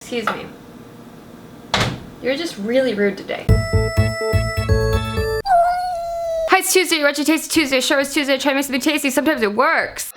Excuse me. You're just really rude today. Hi, it's Tuesday, Retro Tasty Tuesday. Sure, it's Tuesday, try to make something tasty. Sometimes it works.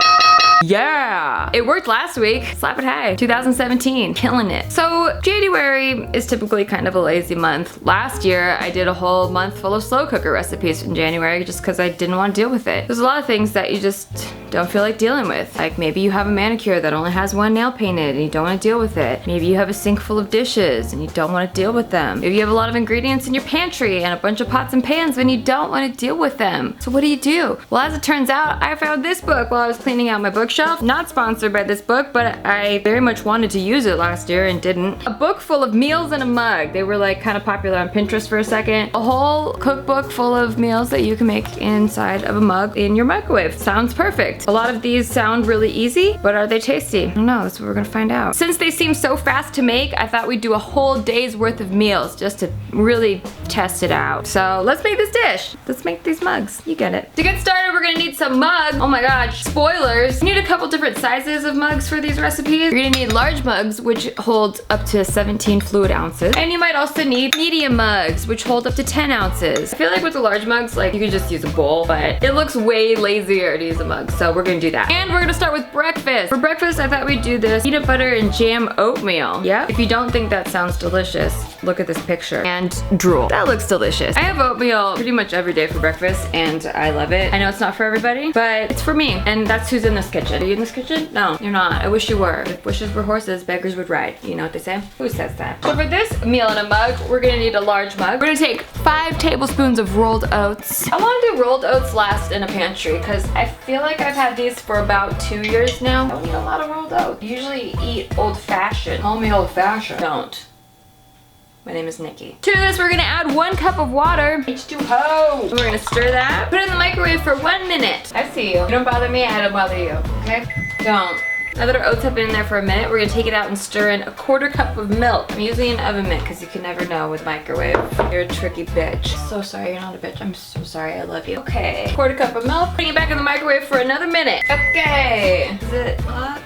Yeah, it worked last week. Slap it high. 2017, killing it. So January is typically kind of a lazy month. Last year, I did a whole month full of slow cooker recipes in January just because I didn't want to deal with it. There's a lot of things that you just don't feel like dealing with. Like maybe you have a manicure that only has one nail painted and you don't want to deal with it. Maybe you have a sink full of dishes and you don't want to deal with them. Maybe you have a lot of ingredients in your pantry and a bunch of pots and pans and you don't want to deal with them. So what do? Well, as it turns out, I found this book while I was cleaning out my bookshelf. Not sponsored by this book, but I very much wanted to use it last year and didn't. A book full of meals in a mug. They were like kind of popular on Pinterest for a second. A whole cookbook full of meals that you can make inside of a mug in your microwave. Sounds perfect. A lot of these sound really easy, but are they tasty? I don't know, that's what we're gonna find out. Since they seem so fast to make, I thought we'd do a whole day's worth of meals just to really test it out. So let's make this dish. Let's make these mugs. You get it. To get started, we're gonna need some mugs. Oh my gosh, spoilers. You need a couple different sizes of mugs for these recipes. You're gonna need large mugs, which hold up to 17 fluid ounces. And you might also need medium mugs, which hold up to 10 ounces. I feel like with the large mugs, like you could just use a bowl, but it looks way lazier to use a mug, so we're gonna do that. And we're gonna start with breakfast. For breakfast, I thought we'd do this peanut butter and jam oatmeal. Yeah? If you don't think that sounds delicious, look at this picture and drool. That looks delicious. I have oatmeal pretty much every day for breakfast, and I love it. I know it's not for everybody, but it's for me, and that's who's in this kitchen. Are you in this kitchen? No, you're not. I wish you were. If wishes were horses, beggars would ride. You know what they say? Who says that? So for this meal in a mug, we're gonna need a large mug. We're gonna take 5 tablespoons of rolled oats. I wanna do rolled oats last in a pantry because I feel like I've had these for about 2 years now. I don't eat a lot of rolled oats. I usually eat old-fashioned. Call me old-fashioned. Don't. My name is Nikki. To this, we're gonna add 1 cup of water. H2O. We're gonna stir that. Put it in the microwave for 1 minute. I see you. You don't bother me, I don't bother you, okay? Don't. Now that our oats have been in there for a minute, we're gonna take it out and stir in 1/4 cup of milk. I'm using an oven mitt because you can never know with microwave. You're a tricky bitch. So sorry, you're not a bitch. I'm so sorry, I love you. Okay, 1/4 cup of milk. Putting it back in the microwave for another minute. Okay. Is it hot?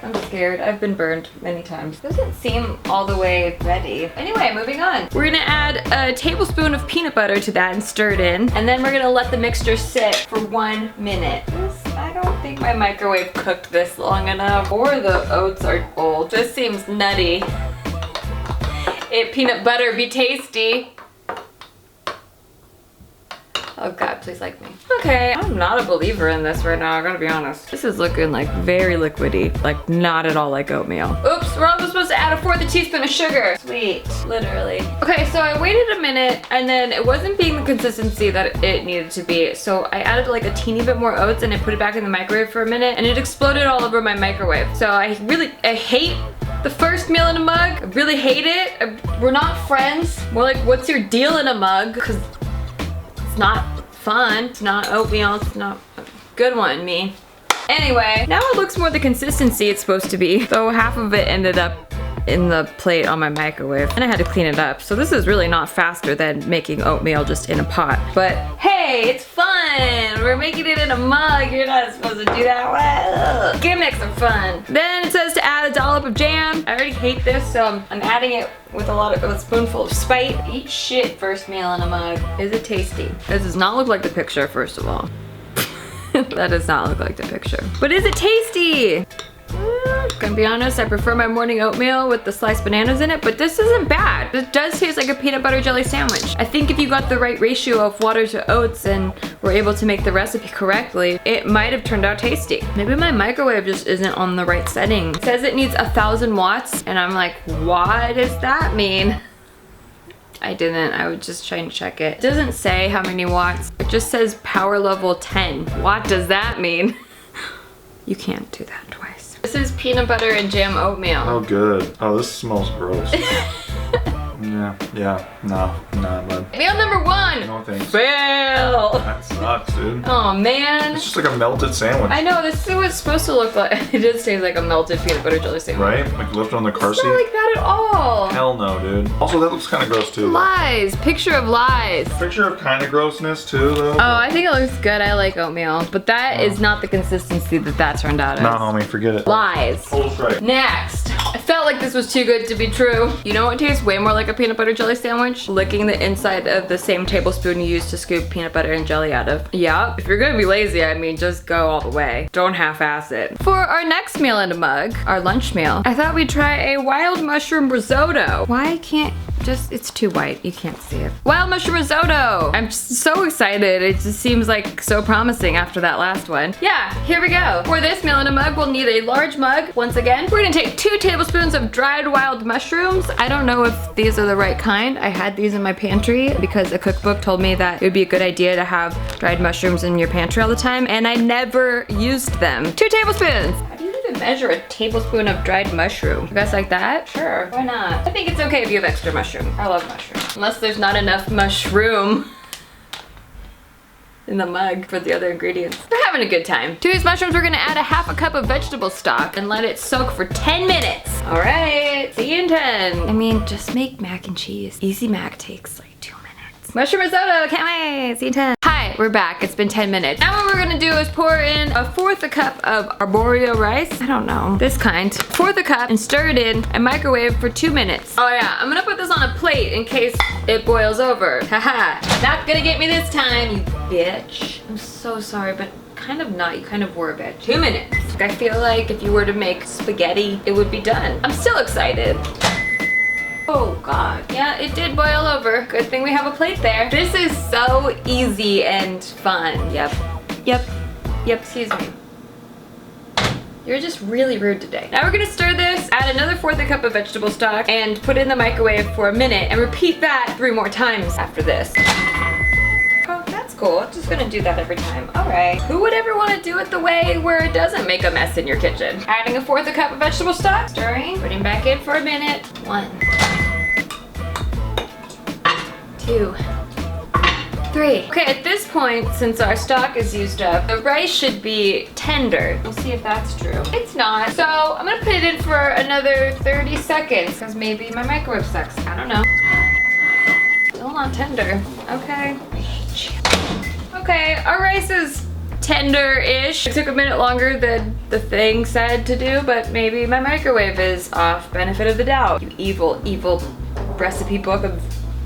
I'm scared. I've been burned many times. Doesn't seem all the way ready. Anyway, moving on. We're gonna add a tablespoon of peanut butter to that and stir it in. And then we're gonna let the mixture sit for 1 minute. I don't think my microwave cooked this long enough, or the oats are old. This seems nutty. Peanut butter be tasty. Oh God, please like me. Okay, I'm not a believer in this right now, I gotta be honest. This is looking like very liquidy, like not at all like oatmeal. Oops, we're also supposed to add 1/4 teaspoon of sugar. Sweet, literally. Okay, so I waited a minute and then it wasn't being the consistency that it needed to be. So I added like a teeny bit more oats and I put it back in the microwave for a minute and it exploded all over my microwave. So I hate the first meal in a mug. I really hate it. We're not friends. More like, what's your deal in a mug? Because not fun. It's not oatmeal. It's not a good one, me. Anyway, now it looks more the consistency it's supposed to be. So half of it ended up in the plate on my microwave and I had to clean it up. So this is really not faster than making oatmeal just in a pot. But hey, it's fun. We're making it in a mug. You're not supposed to do that. Well, gimmicks are fun. Then it says to add a dollop of jam. I already hate this, so I'm adding it with a spoonful of spite. Eat shit first meal in a mug. Is it tasty? This does not look like the picture, first of all. That does not look like the picture. But is it tasty? Gonna be honest, I prefer my morning oatmeal with the sliced bananas in it, but this isn't bad. It does taste like a peanut butter jelly sandwich. I think if you got the right ratio of water to oats and were able to make the recipe correctly, it might have turned out tasty. Maybe my microwave just isn't on the right setting. It says it needs 1,000 watts, and I'm like, what does that mean? I was just trying to check it. It doesn't say how many watts. It just says power level 10. What does that mean? You can't do that twice. This is peanut butter and jam oatmeal. Oh good. Oh, this smells gross. Yeah, no, bud. Meal number 1. No thanks. Fail. That sucks, dude. Oh man. It's just like a melted sandwich. I know, this is what it's supposed to look like. It does taste like a melted peanut butter jelly sandwich. Right? Like left on the car seat? It's not like that at all. Hell no, dude. Also, that looks kind of gross too. Lies. Picture of lies. Picture of kind of grossness too, though. Oh, I think it looks good. I like oatmeal. But that is not the consistency that turned out as. Nah, homie, forget it. Lies. Total strike. Next. I felt like this was too good to be true. You know what tastes way more like a peanut butter jelly sandwich? Licking the inside of the same tablespoon you used to scoop peanut butter and jelly out of. Yeah, if you're gonna be lazy, I mean, just go all the way. Don't half-ass it. For our next meal in a mug, our lunch meal, I thought we'd try a wild mushroom risotto. Why can't it's too white, you can't see it. Wild mushroom risotto! I'm so excited, it just seems like so promising after that last one. Yeah, here we go. For this meal in a mug, we'll need a large mug. Once again, we're gonna take 2 tablespoons of dried wild mushrooms. I don't know if these are the right kind. I had these in my pantry because a cookbook told me that it would be a good idea to have dried mushrooms in your pantry all the time, and I never used them. 2 tablespoons! Measure a tablespoon of dried mushroom. You guys like that? Sure, why not? I think it's okay if you have extra mushroom. I love mushroom. Unless there's not enough mushroom in the mug for the other ingredients. We're having a good time. To these mushrooms, we're gonna add a 1/2 cup of vegetable stock and let it soak for 10 minutes. All right, see you in 10. I mean, just make mac and cheese. Easy mac takes like 2 minutes. Mushroom risotto, can't wait, see you in 10. Hi, we're back, it's been 10 minutes. Now what we're gonna do is pour in 1/4 cup of arborio rice. I don't know, this kind. 1/4 cup and stir it in and microwave for 2 minutes. Oh yeah, I'm gonna put this on a plate in case it boils over. Haha, not gonna get me this time, you bitch. I'm so sorry, but kind of not, you kind of were a bitch. 2 minutes. I feel like if you were to make spaghetti, it would be done. I'm still excited. Oh God, yeah, it did boil over. Good thing we have a plate there. This is so easy and fun. Yep, excuse me. You're just really rude today. Now we're gonna stir this, add another 1/4 cup of vegetable stock, and put it in the microwave for a minute, and repeat that 3 more times after this. Oh, that's cool. I'm just gonna do that every time. All right. Who would ever want to do it the way where it doesn't make a mess in your kitchen? Adding 1/4 cup of vegetable stock, stirring, putting back in for a minute. 1, 2, 3. Okay, at this point, since our stock is used up, the rice should be tender. We'll see if that's true. It's not. So I'm gonna put it in for another 30 seconds because maybe my microwave sucks. I don't know. Still not tender. Okay. Okay, our rice is tender-ish. It took a minute longer than the thing said to do, but maybe my microwave is off. Benefit of the doubt. You evil, evil recipe book of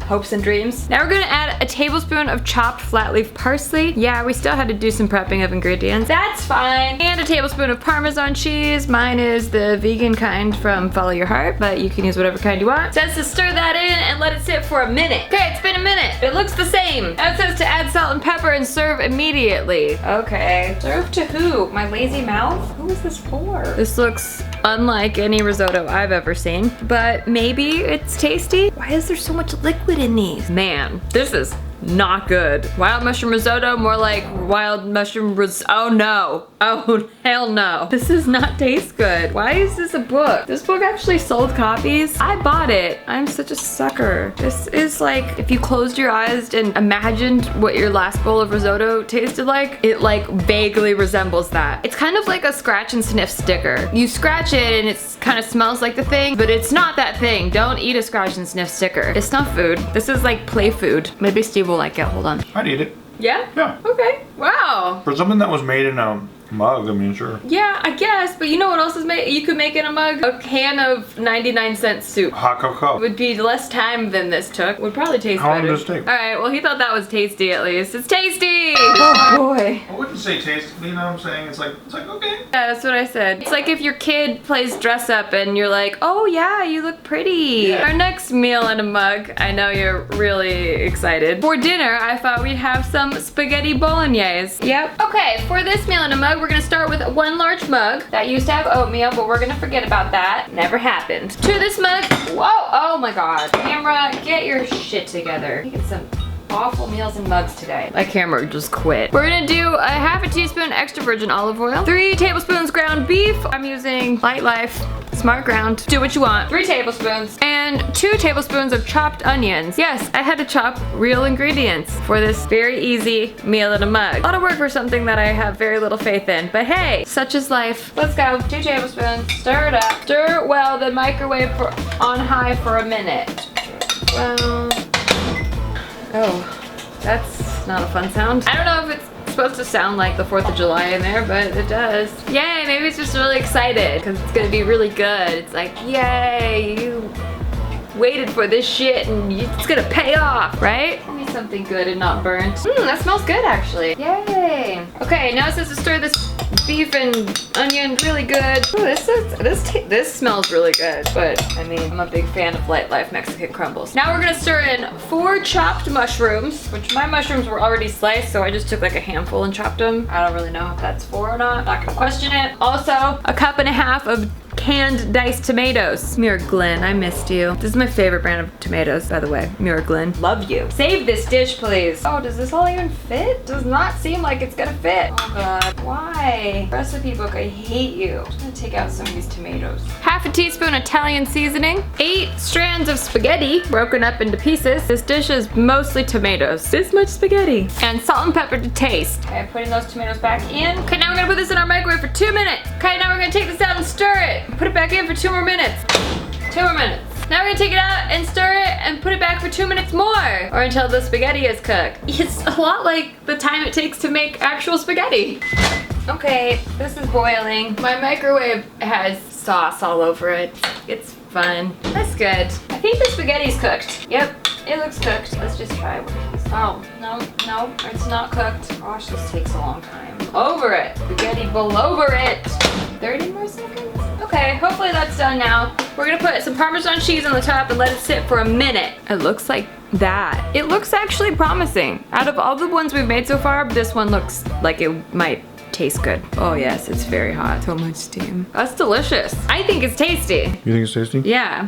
hopes and dreams. Now we're gonna add a tablespoon of chopped flat leaf parsley. Yeah, we still had to do some prepping of ingredients. That's fine. And a tablespoon of Parmesan cheese. Mine is the vegan kind from Follow Your Heart, but you can use whatever kind you want. It says to stir that in and let it sit for a minute. Okay, it's been a minute. It looks the same. Now it says to add salt and pepper and serve immediately. Okay. Serve to who? My lazy mouth? Who is this for? This looks unlike any risotto I've ever seen, but maybe it's tasty. Why is there so much liquid in these? Man, this is not good. Wild mushroom risotto, more like wild mushroom oh no. Oh hell no. This does not taste good. Why is this a book? This book actually sold copies. I bought it. I'm such a sucker. This is like if you closed your eyes and imagined what your last bowl of risotto tasted like, it like vaguely resembles that. It's kind of like a scratch and sniff sticker. You scratch it and it kind of smells like the thing, but it's not that thing. Don't eat a scratch and sniff sticker. It's not food. This is like play food. Maybe Steve will like it. Hold on. I'd eat it. Yeah? Yeah. Okay. Wow. For something that was made in a mug, I mean, sure. Yeah, I guess, but you know what else is made? You could make in a mug? A can of 99-cent soup. Hot cocoa. Would be less time than this took. Would probably taste How better. long does it take? Alright, well he thought that was tasty at least. It's tasty! Oh boy. I wouldn't say taste, you know what I'm saying? It's like okay. Yeah, that's what I said. It's like if your kid plays dress up and you're like, oh yeah, you look pretty. Yeah. Our next meal in a mug, I know you're really excited. For dinner, I thought we'd have some spaghetti bolognese. Yep. Okay, for this meal in a mug, we're gonna start with 1 large mug. That used to have oatmeal, but we're gonna forget about that. Never happened. To this mug, whoa, oh my God. Camera, get your shit together. Making some awful meals and mugs today. My camera just quit. We're gonna do a 1/2 teaspoon extra virgin olive oil, 3 tablespoons ground beef. I'm using Light Life, Smart Ground. Do what you want. 3 tablespoons and 2 tablespoons of chopped onions. Yes, I had to chop real ingredients for this very easy meal in a mug. A lot of work for something that I have very little faith in, but hey, such is life. Let's go. 2 tablespoons. Stir it up. Stir it well, then microwave on high for a minute. Well. Oh, that's not a fun sound. I don't know if it's supposed to sound like the 4th of July in there, but it does. Yay, maybe it's just really excited because it's gonna be really good. It's like, yay, you waited for this shit and it's gonna pay off, right? Give me something good and not burnt. That smells good actually. Yay. Okay, now it says to stir this beef and onion really good. Ooh, this smells really good, but I mean, I'm a big fan of Light Life Mexican crumbles. Now we're gonna stir in 4 chopped mushrooms, which my mushrooms were already sliced, so I just took like a handful and chopped them. I don't really know if that's 4 or not. Not gonna question it. Also, a 1.5 cups of canned diced tomatoes. Muir Glen, I missed you. This is my favorite brand of tomatoes, by the way. Muir Glen. Love you. Save this dish, please. Oh, does this all even fit? Does not seem like it's gonna fit. Oh god, why? Recipe book, I hate you. I'm just gonna take out some of these tomatoes. 1/2 teaspoon Italian seasoning. 8 strands of spaghetti broken up into pieces. This dish is mostly tomatoes. This much spaghetti. And salt and pepper to taste. Okay, putting those tomatoes back in. Okay, now we're gonna put this in our microwave for 2 minutes. Okay, now we're gonna take this out and stir it. Put it back in for 2 more minutes. 2 more minutes. Now we're gonna take it out and stir it and put it back for 2 minutes more. Or until the spaghetti is cooked. It's a lot like the time it takes to make actual spaghetti. Okay, this is boiling. My microwave has sauce all over it. It's fun. That's good. I think the spaghetti's cooked. Yep, it looks cooked. Let's just try one of these. Oh, no, it's not cooked. Gosh, this takes a long time. Over it. Spaghetti bowl over it. 30 more seconds? Okay, hopefully that's done now. We're gonna put some Parmesan cheese on the top and let it sit for a minute. It looks like that. It looks actually promising. Out of all the ones we've made so far, this one looks like it might taste good. Oh yes, it's very hot. So much steam. That's delicious. I think it's tasty. You think it's tasty? Yeah.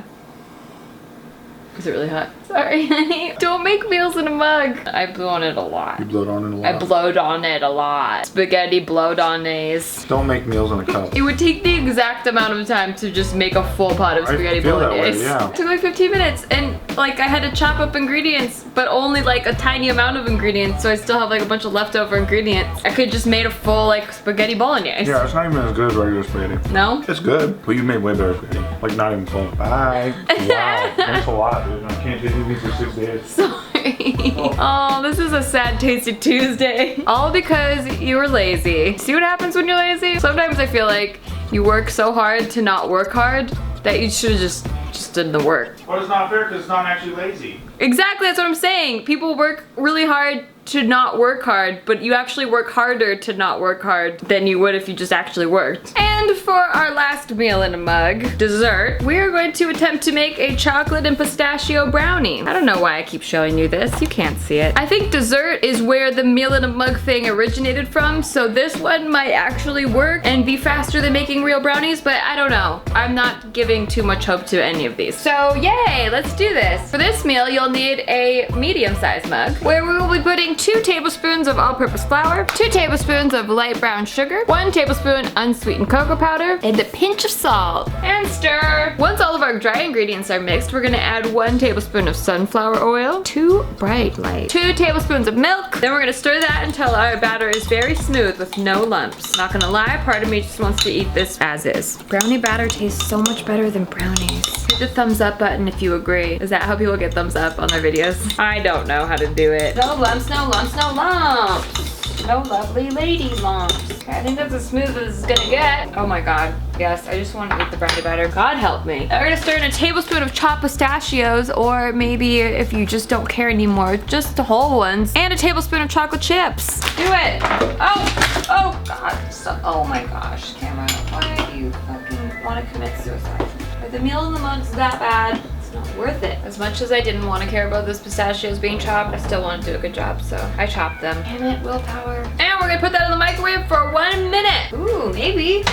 Is it really hot? Sorry, honey. Don't make meals in a mug. I blew on it a lot. You blowed on it a lot? I blowed on it a lot. Spaghetti blowed-on-nays. Don't make meals in a cup. It would take the exact amount of time to just make a full pot of spaghetti bolognese. Yeah. It took like 15 minutes and like I had to chop up ingredients, but only like a tiny amount of ingredients, so I still have like a bunch of leftover ingredients. I could just made a full like spaghetti bolognese. Yeah, it's not even as good as regular spaghetti. No? It's good, but you made way better spaghetti. Like not even close. Bye. Wow, thanks a lot, dude. I can't take these for 6 days. Sorry. Oh, this is a sad tasty Tuesday. All because you were lazy. See what happens when you're lazy? Sometimes I feel like you work so hard to not work hard that you should have just done the work. Well, it's not fair because it's not actually lazy. Exactly, that's what I'm saying. People work really hard to not work hard, but you actually work harder to not work hard than you would if you just actually worked. And for our last meal in a mug, dessert, we are going to attempt to make a chocolate and pistachio brownie. I don't know why I keep showing you this. You can't see it. I think dessert is where the meal in a mug thing originated from, so this one might actually work and be faster than making real brownies, but I don't know. I'm not giving too much hope to any of these. So yay, let's do this. For this meal, you'll need a medium-sized mug where we will be putting 2 tablespoons of all-purpose flour, 2 tablespoons of light brown sugar, 1 tablespoon unsweetened cocoa powder, and a pinch of salt. And stir. Once all of our dry ingredients are mixed, we're gonna add 1 tablespoon of sunflower oil, 2 bright light, 2 tablespoons of milk. Then we're gonna stir that until our batter is very smooth with no lumps. Not gonna lie, part of me just wants to eat this as is. Brownie batter tastes so much better than brownies. Hit the thumbs up button if you agree. Is that how people get thumbs up on their videos? I don't know how to do it. No lumps, no lumps, no lumps. No lovely lady lumps. Okay, I think that's as smooth as it's gonna get. Oh my god. Yes, I just want to eat the brownie batter. God help me. Now we're gonna stir in a tablespoon of chopped pistachios, or maybe if you just don't care anymore, just the whole ones, and a tablespoon of chocolate chips. Do it. Oh god. Stop. Oh my gosh, Cameron. Why do you fucking want to commit suicide? Are the meal in the mug's that bad? Not worth it. As much as I didn't want to care about those pistachios being chopped, I still want to do a good job, so I chopped them. Damn it, willpower. And we're gonna put that in the microwave for 1 minute. Ooh, maybe.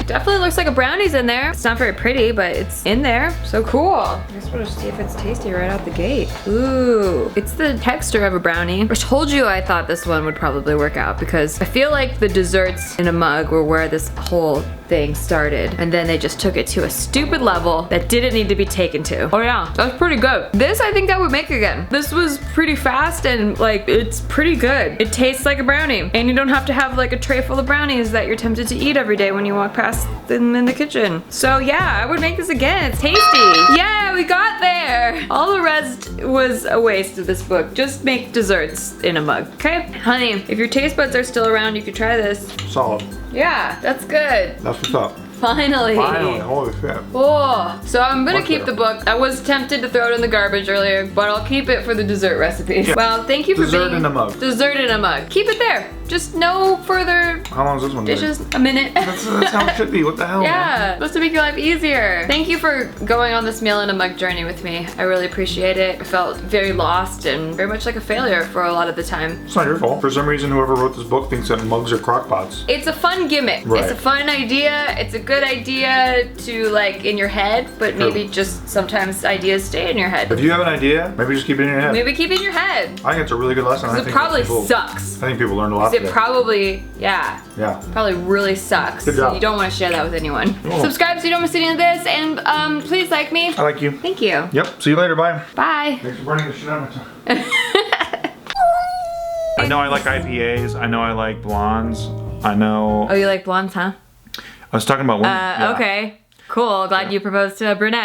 Definitely looks like a brownie's in there. It's not very pretty, but it's in there. So cool. I guess we'll just see if it's tasty right out the gate. Ooh, it's the texture of a brownie. I told you I thought this one would probably work out because I feel like the desserts in a mug were where this whole thing started, and then they just took it to a stupid level that didn't need to be taken to. Oh yeah, that's pretty good. This I think I would make again. This was pretty fast and like it's pretty good. It tastes like a brownie, and you don't have to have like a tray full of brownies that you're tempted to eat every day when you walk past them in the kitchen. So yeah, I would make this again. It's tasty. Yeah, we got there. All the res rest was a waste of this book. Just make desserts in a mug, okay? Honey, if your taste buds are still around, you could try this. Solid. Yeah, that's good. That's what's up. Finally. Finally, holy shit. Oh, so I'm gonna What's keep there? the book. I was tempted to throw it in the garbage earlier, but I'll keep it for the dessert recipe. Yeah. Well, thank you for Dessert being in a mug. Dessert in a mug. Keep it there. Just no further How long is this one? dishes. A minute. That's how it should be. What the hell? Man? Yeah, supposed to make your life easier. Thank you for going on this meal in a mug journey with me. I really appreciate it. I felt very lost and very much like a failure for a lot of the time. It's not your fault. For some reason, whoever wrote this book thinks that mugs are crock pots. It's a fun gimmick. Right. It's a fun idea. It's a good idea to like in your head, but maybe just sometimes ideas stay in your head. If you have an idea, maybe just keep it in your head. Maybe keep it in your head. I think it's a really good lesson. I It think probably people, sucks. I think people learned a lot It today. probably, yeah, Yeah. probably really sucks. Good job. You don't want to share that with anyone. Cool. Subscribe so you don't miss any of this, and please like me. I like you. Thank you. Yep. See you later. Bye. Bye. Thanks for burning the shit out of my tongue. I know I like IPAs. I know I like blondes. I know. Oh, you like blondes, huh? I was talking about women. Yeah. Okay. Cool. Glad you proposed to a brunette.